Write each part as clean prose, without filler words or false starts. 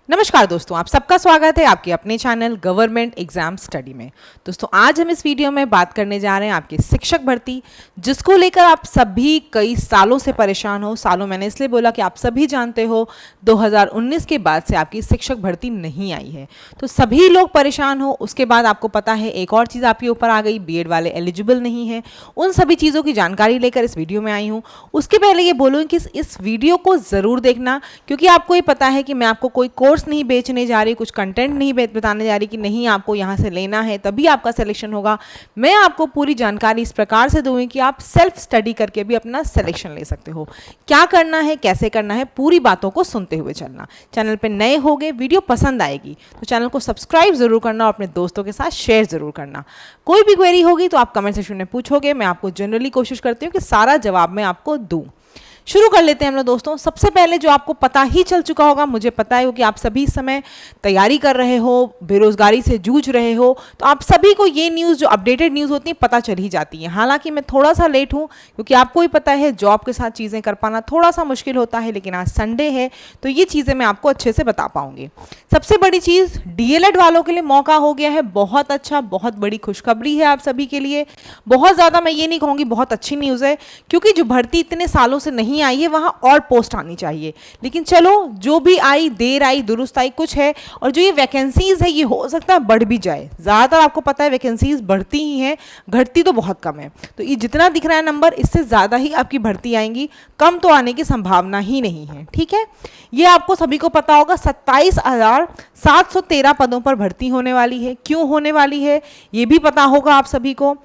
नमस्कार दोस्तों, आप सबका स्वागत है आपके अपने चैनल गवर्नमेंट एग्जाम स्टडी में। दोस्तों आज हम इस वीडियो में बात करने जा रहे हैं आपकी शिक्षक भर्ती, जिसको लेकर आप सभी कई सालों से परेशान हो। सालों मैंने इसलिए बोला कि आप सभी जानते हो 2019 के बाद से आपकी शिक्षक भर्ती नहीं आई है, तो सभी लोग परेशान हो। उसके बाद आपको पता है एक और चीज़ आपके ऊपर आ गई, बीएड वाले एलिजिबल नहीं है। उन सभी चीज़ों की जानकारी लेकर इस वीडियो में आई हूँ। उसके पहले ये बोलूँ कि इस वीडियो को ज़रूर देखना, क्योंकि आपको ये पता है कि मैं आपको कोई कोर्स नहीं बेचने जा रही, कुछ कंटेंट नहीं बताने जा रही कि नहीं आपको यहाँ से लेना है तभी आपका सिलेक्शन होगा। मैं आपको पूरी जानकारी इस प्रकार से दूंगी कि आप सेल्फ स्टडी करके भी अपना सिलेक्शन ले सकते हो। क्या करना है, कैसे करना है, पूरी बातों को सुनते हुए चलना। चैनल पे नए होगे, वीडियो पसंद आएगी तो चैनल को सब्सक्राइब जरूर करना और अपने दोस्तों के साथ शेयर जरूर करना। कोई भी क्वेरी होगी तो आप कमेंट सेक्शन में पूछोगे, मैं आपको जनरली कोशिश करती हूँ कि सारा जवाब मैं आपको दूँ। शुरू कर लेते हैं हम लोग दोस्तों। सबसे पहले जो आपको पता ही चल चुका होगा, मुझे पता है कि आप सभी इस समय तैयारी कर रहे हो, बेरोजगारी से जूझ रहे हो, तो आप सभी को ये न्यूज़ जो अपडेटेड न्यूज़ होती है पता चल ही जाती है। हालांकि मैं थोड़ा सा लेट हूँ क्योंकि आपको ही पता है जॉब के साथ चीज़ें कर पाना थोड़ा सा मुश्किल होता है, लेकिन आज संडे है तो ये चीज़ें मैं आपको अच्छे से बता पाऊंगी। सबसे बड़ी चीज़, डीएलएड वालों के लिए मौका हो गया है। बहुत अच्छा, बहुत बड़ी खुशखबरी है आप सभी के लिए। बहुत ज़्यादा मैं ये नहीं कहूँगी बहुत अच्छी न्यूज़ है, क्योंकि जो भर्ती इतने सालों से नहीं आई है वहाँ और पोस्ट आनी चाहिए। लेकिन चलो जो भी आई, देर आई दुरुस्त आई, कुछ है। और जो ये वैकेंसीज है ये हो सकता है बढ़ भी जाए। ज़्यादातर आपको पता है वैकेंसीज बढ़ती ही हैं, घटती तो बहुत कम है। तो ये जितना दिख रहा है नंबर, इससे ज़्यादा ही आपकी भर्ती आएंगी, कम तो आने की संभावना ही नहीं है। ठीक है, ये आपको सभी को पता होगा। 27,713 पदों पर भर्ती होने वाली है। क्यों होने वाली है ये भी पता होगा आप सभी को।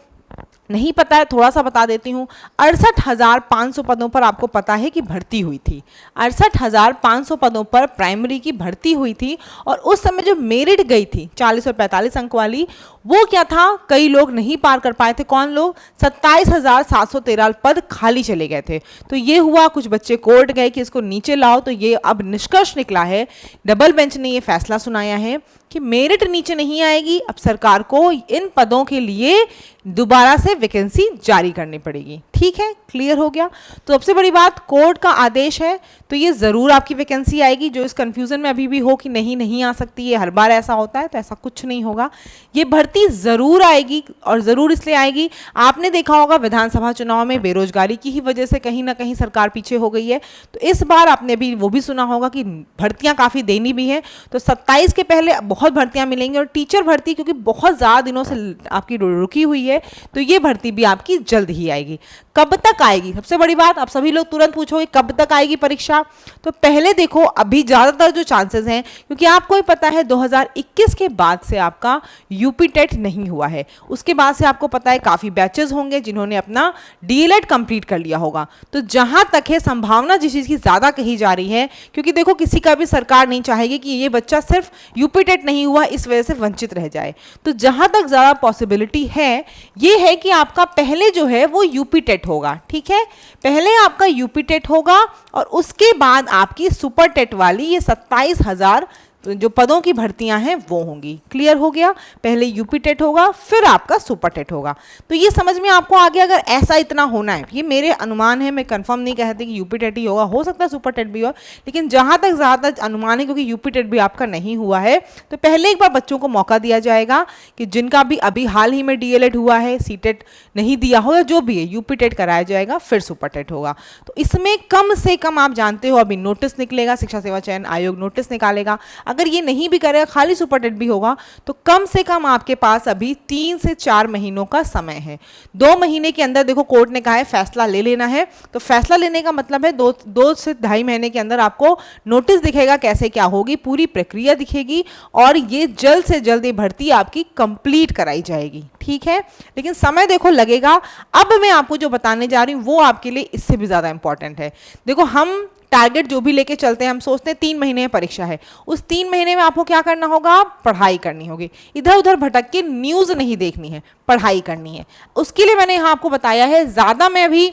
नहीं पता है थोड़ा सा बता देती हूँ। 68,500 पदों पर आपको पता है कि भर्ती हुई थी। 68,500 पदों पर प्राइमरी की भर्ती हुई थी, और उस समय जो मेरिट गई थी 40 और 45 अंक वाली, वो क्या था, कई लोग नहीं पार कर पाए थे। कौन लोग? 27,713 पद खाली चले गए थे। तो ये हुआ, कुछ बच्चे कोर्ट गए कि इसको नीचे लाओ, तो ये अब निष्कर्ष निकला है, डबल बेंच ने ये फैसला सुनाया है कि मेरिट नीचे नहीं आएगी। अब सरकार को इन पदों के लिए दोबारा से वैकेंसी जारी करनी पड़ेगी। ठीक है, क्लियर हो गया। तो सबसे बड़ी बात, कोर्ट का आदेश है तो ये ज़रूर आपकी वैकेंसी आएगी। जो इस कंफ्यूजन में अभी भी हो कि नहीं आ सकती है, हर बार ऐसा होता है, तो ऐसा कुछ नहीं होगा। ये भर्ती ज़रूर आएगी, और ज़रूर इसलिए आएगी, आपने देखा होगा विधानसभा चुनाव में बेरोजगारी की ही वजह से कहीं ना कहीं सरकार पीछे हो गई है। तो इस बार आपने भी वो भी सुना होगा कि भर्तियाँ काफ़ी देनी भी हैं, तो 27 के पहले बहुत भर्तियाँ मिलेंगी। और टीचर भर्ती क्योंकि बहुत ज़्यादा दिनों से आपकी रुकी हुई है, तो ये भर्ती भी आपकी जल्द ही आएगी। कब तक आएगी? सबसे बड़ी बात, आप सभी लोग तुरंत पूछोगे कब तक आएगी परीक्षा। तो पहले देखो, अभी ज़्यादातर जो चांसेस हैं, क्योंकि आपको ही पता है 2021 के बाद से आपका यूपी टेट नहीं हुआ है। उसके बाद से आपको पता है काफ़ी बैचेस होंगे जिन्होंने अपना डीएलएड कंप्लीट कर लिया होगा। तो जहाँ तक है संभावना जिस चीज़ की ज़्यादा कही जा रही है, क्योंकि देखो किसी का भी सरकार नहीं चाहेगी कि ये बच्चा सिर्फ यूपी टेट नहीं हुआ इस वजह से वंचित रह जाए। तो जहाँ तक ज़्यादा पॉसिबिलिटी है ये है कि आपका पहले जो है वो यूपी टेट होगा। ठीक है, पहले आपका यूपी टेट होगा और उसके बाद आपकी सुपर टेट वाली ये 27,000 जो पदों की भर्तियां हैं वो होंगी। क्लियर हो गया? पहले यूपी टेट होगा, फिर आपका सुपर टेट होगा। तो ये समझ में आपको आ गया। अगर ऐसा इतना होना है, ये मेरे अनुमान है, मैं कंफर्म नहीं कहती कि यूपी टेट ही होगा, हो सकता है सुपर टेट भी हो, लेकिन जहां तक ज़्यादा अनुमान है, क्योंकि यूपी टेट भी आपका नहीं हुआ है, तो पहले एक बार बच्चों को मौका दिया जाएगा कि जिनका भी अभी हाल ही में डीएलएड हुआ है, सीटेट नहीं दिया हो या जो भी है, यूपी टेट कराया जाएगा, फिर सुपर टेट होगा। तो इसमें कम से कम आप जानते हो अभी नोटिस निकलेगा, शिक्षा सेवा चयन आयोग नोटिस निकालेगा। अगर ये नहीं भी करेगा, खाली सुपर टेट भी होगा, तो कम से कम आपके पास अभी 3 से 4 महीनों का समय है। 2 महीने के अंदर देखो कोर्ट ने कहा है फैसला ले लेना है, तो फैसला लेने का मतलब है 2 से 2.5 महीने के अंदर आपको नोटिस दिखेगा कैसे क्या होगी, पूरी प्रक्रिया दिखेगी, और ये जल्द से जल्द ये भर्ती आपकी कंप्लीट कराई जाएगी। ठीक है, लेकिन समय देखो लगेगा। अब मैं आपको जो बताने जा रही हूँ वो आपके लिए इससे भी ज़्यादा इंपॉर्टेंट है। देखो, हम टारगेट जो भी लेके चलते हैं, हम सोचते हैं 3 महीने में परीक्षा है, उस 3 महीने में आपको क्या करना होगा? पढ़ाई करनी होगी। इधर उधर भटक के न्यूज़ नहीं देखनी है, पढ़ाई करनी है। उसके लिए मैंने यहाँ आपको बताया है। ज़्यादा मैं अभी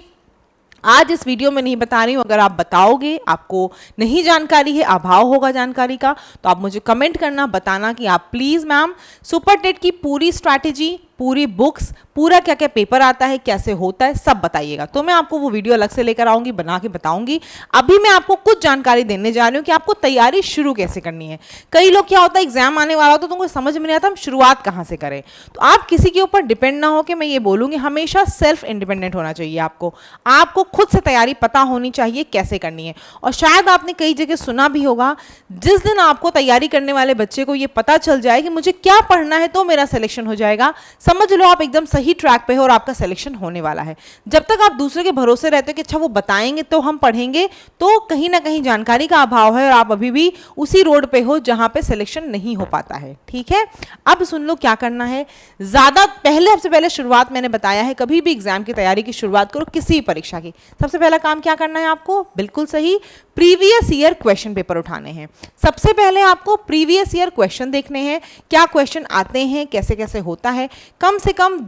आज इस वीडियो में नहीं बता रही हूँ। अगर आप बताओगे, आपको नहीं जानकारी है, अभाव होगा जानकारी का, तो आप मुझे कमेंट करना, बताना कि आप प्लीज़ मैम सुपर टेट की पूरी स्ट्रैटेजी, पूरी बुक्स, पूरा क्या क्या पेपर आता है, कैसे होता है, सब बताइएगा। तो मैं आपको वो वीडियो अलग से लेकर आऊँगी, बना के बताऊँगी। अभी मैं आपको कुछ जानकारी देने जा रही हूँ कि आपको तैयारी शुरू कैसे करनी है। कई लोग क्या होता है, एग्जाम आने वाला होता है तो तुमको समझ में नहीं आता हम शुरुआत कहाँ से करें। तो आप किसी के ऊपर डिपेंड ना हो, कि मैं ये बोलूँगी हमेशा सेल्फ इंडिपेंडेंट होना चाहिए आपको खुद से तैयारी पता होनी चाहिए कैसे करनी है। और शायद आपने कई जगह सुना भी होगा, जिस दिन आपको तैयारी करने वाले बच्चे को ये पता चल जाए कि मुझे क्या पढ़ना है तो मेरा सिलेक्शन हो जाएगा, समझ लो आप एकदम सही ट्रैक पे हो और आपका सिलेक्शन होने वाला है। जब तक आप दूसरे के भरोसे रहते हो कि अच्छा वो बताएंगे तो हम पढ़ेंगे, तो कहीं ना कहीं जानकारी का अभाव है और आप अभी भी उसी रोड पे हो जहां पे सिलेक्शन नहीं हो पाता है। ठीक है, अब सुन लो क्या करना है। सबसे पहले शुरुआत मैंने बताया है, कभी भी एग्जाम की तैयारी की शुरुआत करो, किसी परीक्षा की, सबसे पहला काम क्या करना है आपको, बिल्कुल सही, प्रीवियस ईयर क्वेश्चन पेपर उठाने हैं। सबसे पहले आपको प्रीवियस ईयर क्वेश्चन देखने हैं, क्या क्वेश्चन आते हैं, कैसे कैसे होता है। कम से कम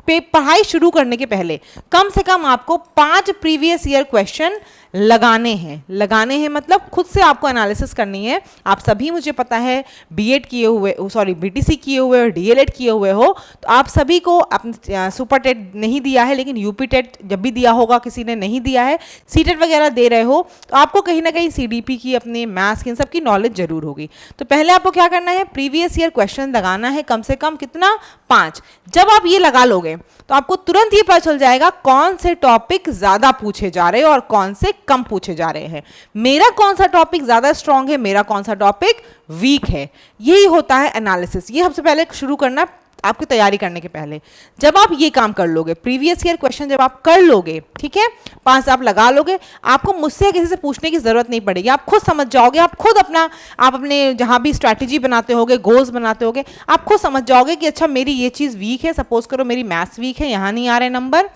पढ़ाई शुरू करने के पहले कम से कम आपको 5 प्रीवियस ईयर क्वेश्चन लगाने हैं मतलब खुद से आपको एनालिसिस करनी है। आप सभी, मुझे पता है, बीएड किए हुए, बीटीसी किए हुए और डीएलएड किए हुए हो, तो आप सभी को अपने सुपर टेट नहीं दिया है, लेकिन यूपी टेट जब भी दिया होगा, किसी ने नहीं दिया है, सीटेट वगैरह दे रहे हो, तो आपको कहीं ना कहीं सीडीपी की, अपने मैथ्स की, इन सब की नॉलेज जरूर होगी। तो पहले आपको क्या करना है, प्रीवियस ईयर क्वेश्चन लगाना है, कम से कम कितना, 5। जब आप ये लगा लोगे तो आपको तुरंत ये पता चल जाएगा कौन से टॉपिक ज्यादा पूछे जा रहे हैं और कौन से कम पूछे जा रहे हैं। मेरा कौन सा टॉपिक ज्यादा स्ट्रांग है, मेरा कौन सा टॉपिक वीक है, यही होता है एनालिसिस। ये सबसे पहले शुरू करना आपकी तैयारी करने के पहले। जब आप ये काम कर लोगे, प्रीवियस ईयर क्वेश्चन जब आप कर लोगे, ठीक है, 5 आप लगा लोगे, आपको मुझसे किसी से पूछने की जरूरत नहीं पड़ेगी, आप खुद समझ जाओगे। आप अपने जहां भी स्ट्रैटेजी बनाते होगे, गोल्स बनाते होगे, आप खुद समझ जाओगे कि अच्छा मेरी ये चीज वीक है, सपोज करो मेरी मैथ्स वीक है, यहां नहीं आ रहे नंबर,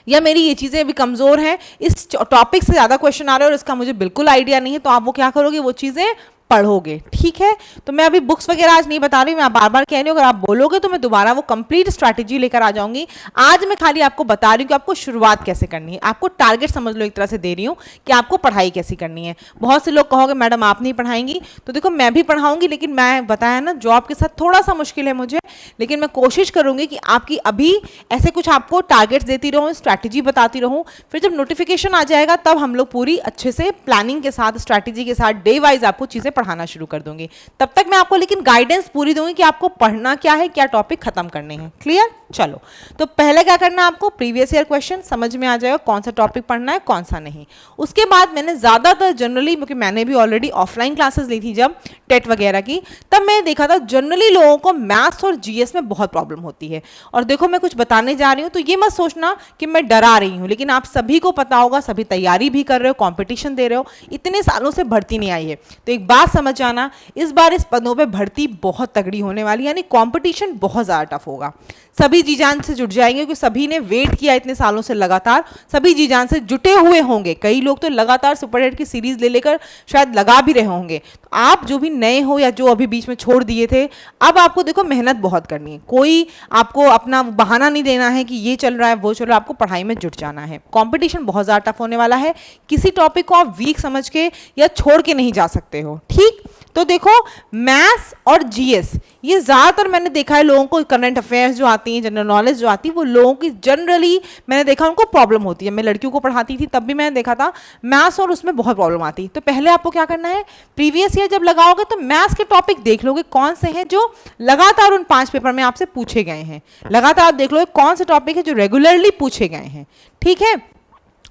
या मेरी ये चीज़ें अभी कमज़ोर हैं, इस टॉपिक से ज़्यादा क्वेश्चन आ रहे हैं और इसका मुझे बिल्कुल आइडिया नहीं है, तो आप वो क्या करोगे, वो चीज़ें पढ़ोगे। ठीक है, तो मैं अभी बुक्स वगैरह आज नहीं बता रही हूँ, मैं बार बार कह रही हूँ, अगर आप बोलोगे तो मैं दोबारा वो कंप्लीट स्ट्रैटेजी लेकर आ जाऊंगी। आज मैं खाली आपको बता रही हूँ कि आपको शुरुआत कैसे करनी है, आपको टारगेट समझ लो, एक तरह से दे रही हूँ कि आपको पढ़ाई कैसी करनी है। बहुत से लोग कहोगे मैडम आप नहीं पढ़ाएंगी, तो देखो मैं भी पढ़ाऊंगी, लेकिन मैं बताया ना जॉब के साथ थोड़ा सा मुश्किल है मुझे, लेकिन मैं कोशिश करूंगी कि आपकी अभी ऐसे कुछ आपको टारगेट्स देती रहूँ, स्ट्रैटेजी बताती रहूँ, फिर जब नोटिफिकेशन आ जाएगा तब हम लोग पूरी अच्छे से प्लानिंग के साथ, स्ट्रैटेजी के साथ डे वाइज आपको चीज़ें पढ़ाना शुरू कर दूंगी। तब तक मैं आपको लेकिन गाइडेंस पूरी दूंगी कि आपको पढ़ना क्या है, क्या टॉपिक खत्म करने हैं। क्लियर? चलो, तो पहले क्या करना है, आपको प्रीवियस ईयर क्वेश्चन समझ में आ जाएगा कौन सा टॉपिक पढ़ना है, कौन सा नहीं। उसके बाद मैंने ज्यादातर जनरली, क्योंकि मैंने भी ऑलरेडी ऑफलाइन क्लासेस ली थी जब टेट वगैरह की, तब मैं देखा था जनरली लोगों को मैथ्स और जीएस में बहुत प्रॉब्लम होती है। और देखो मैं कुछ बताने जा रही हूँ तो ये मत सोचना कि मैं डरा रही हूँ, लेकिन आप सभी को पता होगा, सभी तैयारी भी कर रहे हो, कॉम्पिटिशन दे रहे हो, इतने सालों से भर्ती नहीं आई है, तो एक बात समझ जाना, इस बार इस पदों पे भर्ती बहुत तगड़ी होने वाली, यानी कंपटीशन बहुत ज़्यादा टफ होगा। सभी जी जान से जुट जाएंगे, क्योंकि सभी ने वेट किया इतने सालों से, लगातार सभी जी जान से जुटे हुए होंगे। कई लोग तो लगातार सुपर हिट की सीरीज ले लेकर शायद लगा भी रहे होंगे। तो आप जो भी नए हो या जो अभी बीच में छोड़ दिए थे, अब आपको देखो मेहनत बहुत करनी है, कोई आपको अपना बहाना नहीं देना है कि ये चल रहा है वो चल रहा है, आपको पढ़ाई में जुट जाना है। कंपटीशन बहुत ज़्यादा टफ होने वाला है, किसी टॉपिक को आप वीक समझ के या छोड़ के नहीं जा सकते हो। ठीक, तो देखो मैथ्स और जीएस, ये ज़्यादातर मैंने देखा है लोगों को, करंट अफेयर्स जो आती हैं, जनरल नॉलेज जो आती है, वो लोगों की जनरली मैंने देखा उनको प्रॉब्लम होती है। मैं लड़कियों को पढ़ाती थी तब भी मैंने देखा था मैथ्स और उसमें बहुत प्रॉब्लम आती। तो पहले आपको क्या करना है, प्रीवियस ईयर जब लगाओगे तो मैथ्स के टॉपिक देख लोगे कौन से हैं जो लगातार उन 5 पेपर में आपसे पूछे गए हैं। लगातार आप देख लोगे कौन से टॉपिक है जो रेगुलरली पूछे गए हैं। ठीक है,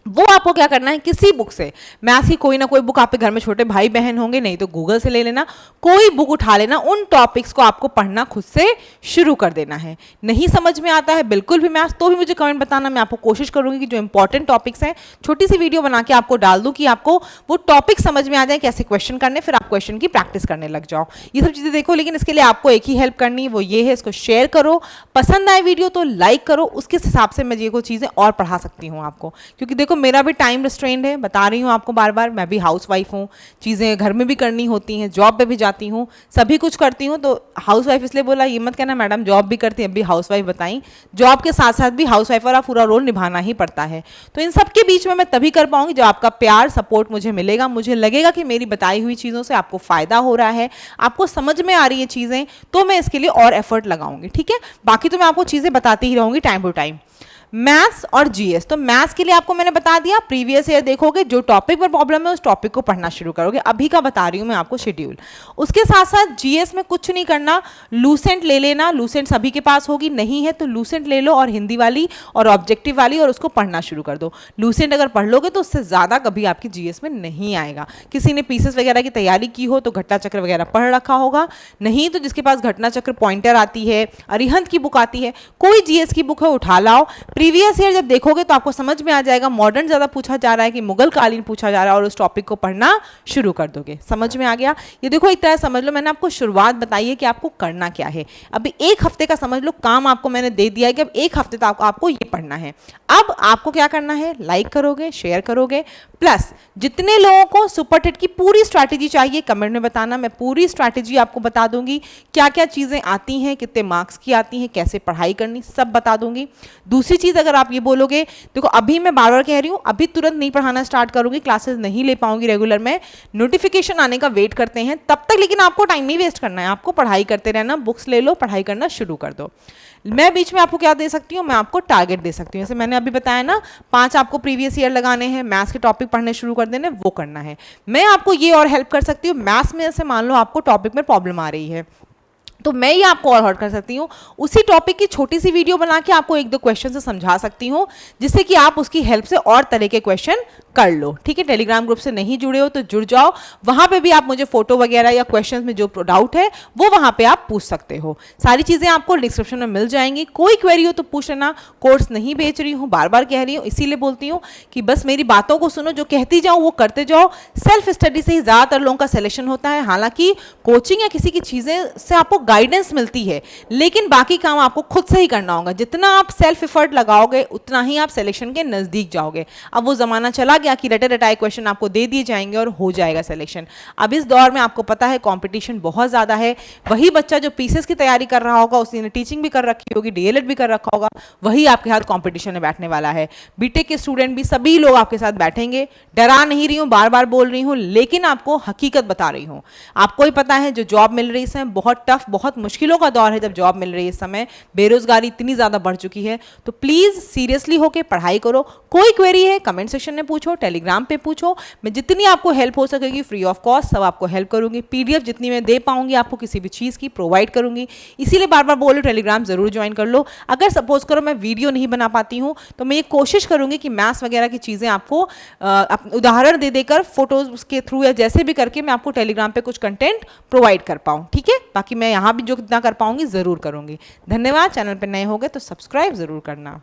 वो आपको क्या करना है, किसी बुक से, मैथ्स की कोई ना कोई बुक, आपके घर में छोटे भाई बहन होंगे, नहीं तो गूगल से ले लेना, कोई बुक उठा लेना, उन टॉपिक्स को आपको पढ़ना खुद से शुरू कर देना है। नहीं समझ में आता है बिल्कुल भी मैथ्स, तो भी मुझे कमेंट बताना, मैं आपको कोशिश करूंगी कि जो इंपॉर्टेंट टॉपिक्स हैं छोटी सी वीडियो बना के आपको डाल दूं कि आपको वो टॉपिक समझ में आ जाए, कैसे क्वेश्चन करने, फिर आप क्वेश्चन की प्रैक्टिस करने लग जाओ। ये सब चीज़ें देखो, लेकिन इसके लिए आपको एक ही हेल्प करनी है, वो ये है, इसको शेयर करो, पसंद आए वीडियो तो लाइक करो, उसके हिसाब से मैं ये को चीज़ें और पढ़ा सकती हूँ आपको। क्योंकि देखो देखो मेरा भी टाइम रिस्ट्रेंड है, बता रही हूँ आपको बार बार, मैं भी हाउस वाइफ हूँ, चीज़ें घर में भी करनी होती हैं, जॉब पे भी जाती हूँ, सभी कुछ करती हूँ। तो हाउस वाइफ इसलिए बोला, ये मत कहना मैडम जॉब भी करती हैं, अब भी हाउस वाइफ बताई, जॉब के साथ साथ भी हाउस वाइफ वाला पूरा रोल निभाना ही पड़ता है। तो इन सब के बीच में मैं तभी कर पाऊंगी जब आपका प्यार सपोर्ट मुझे मिलेगा, मुझे लगेगा कि मेरी बताई हुई चीज़ों से आपको फ़ायदा हो रहा है, आपको समझ में आ रही है चीज़ें, तो मैं इसके लिए और एफर्ट लगाऊंगी। ठीक है, बाकी तो मैं आपको चीज़ें बताती ही रहूंगी टाइम टू टाइम। मैथ्स और जीएस, तो मैथ्स के लिए आपको मैंने बता दिया, प्रीवियस ईयर देखोगे, जो टॉपिक पर प्रॉब्लम है उस टॉपिक को पढ़ना शुरू करोगे, अभी का बता रही हूँ मैं आपको शेड्यूल। उसके साथ साथ जीएस में कुछ नहीं करना, लूसेंट ले लेना, लूसेंट सभी के पास होगी, नहीं है तो लूसेंट ले लो और हिंदी वाली और ऑब्जेक्टिव वाली, और उसको पढ़ना शुरू कर दो। लूसेंट अगर पढ़ लोगे तो उससे ज़्यादा कभी आपकी जीएस में नहीं आएगा। किसी ने पीसेस वगैरह की तैयारी की हो तो घटना चक्र वगैरह पढ़ रखा होगा, नहीं तो जिसके पास घटना चक्र पॉइंटर आती है, अरिहंत की बुक आती है, कोई जीएस की बुक है उठा लाओ। प्रीवियस ईयर जब देखोगे तो आपको समझ में आ जाएगा मॉडर्न ज़्यादा पूछा जा रहा है कि मुगल कालीन पूछा जा रहा है, और उस टॉपिक को पढ़ना शुरू कर दोगे। समझ में आ गया? ये देखो एक तरह समझ लो मैंने आपको शुरुआत बताई है कि आपको करना क्या है। अभी एक हफ्ते का समझ लो काम आपको मैंने दे दिया है कि अब एक हफ्ते तक आपको ये पढ़ना है। अब आपको क्या करना है, लाइक करोगे, शेयर करोगे, प्लस जितने लोगों को सुपर टेट की पूरी स्ट्रैटेजी चाहिए कमेंट में बताना, मैं पूरी स्ट्रैटेजी आपको बता दूंगी, क्या क्या चीज़ें आती हैं, कितने मार्क्स की आती हैं, कैसे पढ़ाई करनी, सब बता दूंगी। दूसरी चीज़, अगर आप ये बोलोगे, देखो अभी मैं बार बार कह रही हूँ, अभी तुरंत नहीं पढ़ाना स्टार्ट करूंगी, क्लासेस नहीं ले पाऊंगी रेगुलर में, नोटिफिकेशन आने का वेट करते हैं तब तक, लेकिन आपको टाइम नहीं वेस्ट करना है, आपको पढ़ाई करते रहना, बुक्स ले लो, पढ़ाई करना शुरू कर दो। मैं बीच में आपको क्या दे सकती हूँ, मैं आपको टारगेट दे सकती हूँ, जैसे मैंने अभी बताया ना, 5 आपको प्रीवियस ईयर लगाने हैं, मैथ्स के टॉपिक पढ़ने शुरू कर देने, वो करना है। मैं आपको ये और हेल्प कर सकती हूँ, मैथ्स में जैसे मान लो आपको टॉपिक में प्रॉब्लम आ रही है तो मैं ये आपको और हेल्प कर सकती हूँ, उसी टॉपिक की छोटी सी वीडियो बना के आपको 1-2 क्वेश्चन से समझा सकती हूँ, जिससे कि आप उसकी हेल्प से और तरह के क्वेश्चन कर लो। ठीक है, टेलीग्राम ग्रुप से नहीं जुड़े हो तो जुड़ जाओ, वहाँ पे भी आप मुझे फोटो वगैरह या क्वेश्चंस में जो डाउट है वो वहाँ पे आप पूछ सकते हो। सारी चीज़ें आपको डिस्क्रिप्शन में मिल जाएंगी, कोई क्वेरी हो तो पूछ लेना। कोर्स नहीं बेच रही हूँ, बार बार कह रही हूँ, इसीलिए बोलती हूँ कि बस मेरी बातों को सुनो, जो कहती जाओ वो करते जाओ। सेल्फ स्टडी से ही ज़्यादातर लोगों का सिलेक्शन होता है, हालांकि कोचिंग या किसी की चीज़ें से आपको गाइडेंस मिलती है, लेकिन बाकी काम आपको खुद से ही करना होगा। जितना आप सेल्फ एफर्ट लगाओगे उतना ही आप सिलेक्शन के नज़दीक जाओगे। अब वो ज़माना चला गया कि रटे रटाए क्वेश्चन आपको दे दिए जाएंगे और हो जाएगा सिलेक्शन। अब इस दौर में आपको पता है कंपटीशन बहुत ज़्यादा है। वही बच्चा जो पीसीएस की तैयारी कर रहा होगा, उसने टीचिंग भी कर रखी होगी, डीएलएड भी कर रखा होगा, वही आपके साथ कंपटीशन में बैठने वाला है। बीटेक के स्टूडेंट भी, सभी लोग आपके साथ बैठेंगे। डरा नहीं रही हूँ, बार बार बोल रही हूँ, लेकिन आपको हकीकत बता रही हूँ। आपको ही पता है जो जॉब मिल रही है इस समय बहुत टफ, बहुत मुश्किलों का दौर है जब जॉब मिल रही है इस समय, बेरोजगारी इतनी ज़्यादा बढ़ चुकी है। तो प्लीज़ सीरियसली होकर पढ़ाई करो। कोई क्वेरी है कमेंट सेक्शन में पूछो, टेलीग्राम पे पूछो, मैं जितनी आपको हेल्प हो सकेगी फ्री ऑफ कॉस्ट सब आपको हेल्प करूंगी। पीडीएफ जितनी मैं दे पाऊंगी आपको किसी भी चीज़ की प्रोवाइड करूंगी। इसीलिए बार बार बोलो टेलीग्राम जरूर ज्वाइन कर लो। अगर सपोज करो मैं वीडियो नहीं बना पाती हूँ तो मैं ये कोशिश करूंगी कि मैथ्स वगैरह की चीज़ें आपको उदाहरण दे देकर, फोटोज के थ्रू या जैसे भी करके मैं आपको टेलीग्राम पे कुछ कंटेंट प्रोवाइड कर पाऊँ। ठीक है, बाकी मैं यहाँ भी जो कितना कर पाऊंगी ज़रूर करूँगी। धन्यवाद। चैनल पर नए हो गए तो सब्सक्राइब ज़रूर करना।